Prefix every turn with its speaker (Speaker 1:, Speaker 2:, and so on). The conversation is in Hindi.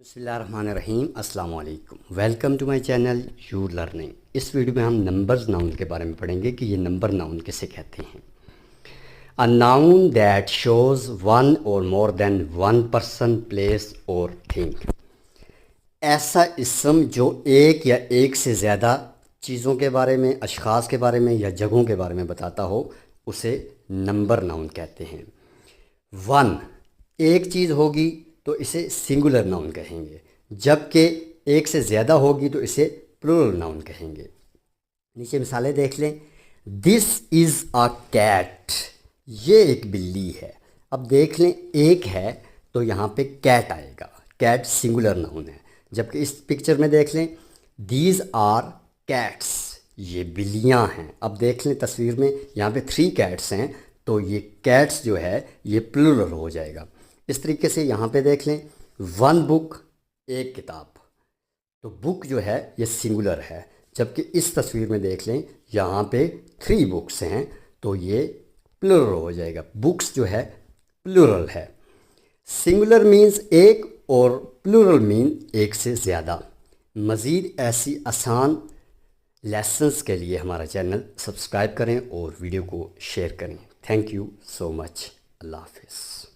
Speaker 1: बिस्मिल्लाहिर्रहमानिर्रहीम। अस्सलाम वालेकुम। Welcome to my channel you learning. इस वीडियो में हम नंबर्स नाउन के बारे में पढ़ेंगे कि ये नंबर नाउन किसे कहते हैं। A noun that shows one or more than one person, place or thing. ऐसा इसम जो एक या एक से ज़्यादा चीज़ों के बारे में, अशख़ास के बारे में या जगहों के बारे में बताता हो, उसे नंबर नाउन कहते हैं। वन एक चीज़ होगी तो इसे सिंगुलर नाउन कहेंगे, जबकि एक से ज़्यादा होगी तो इसे प्लूरल नाउन कहेंगे। नीचे मिसालें देख लें। दिस इज़ अ कैट, ये एक बिल्ली है। अब देख लें, एक है तो यहाँ पे कैट आएगा, कैट सिंगुलर नाउन है। जबकि इस पिक्चर में देख लें, दीज आर कैट्स, ये बिल्लियाँ हैं। अब देख लें तस्वीर में, यहाँ पे 3 कैट्स हैं तो ये कैट्स जो है ये प्लूरल हो जाएगा। इस तरीके से यहाँ पे देख लें, वन बुक, एक किताब, तो बुक जो है ये सिंगुलर है। जबकि इस तस्वीर में देख लें, यहाँ पे 3 बुक्स हैं तो ये प्लूरल हो जाएगा, बुक्स जो है प्लूरल है। सिंगुलर मीन्स एक और प्लूरल मीन एक से ज़्यादा। मज़ीद ऐसी आसान लेसन्स के लिए हमारा चैनल सब्सक्राइब करें और वीडियो को शेयर करें। Thank you so much. अल्लाह हाफ़िज़।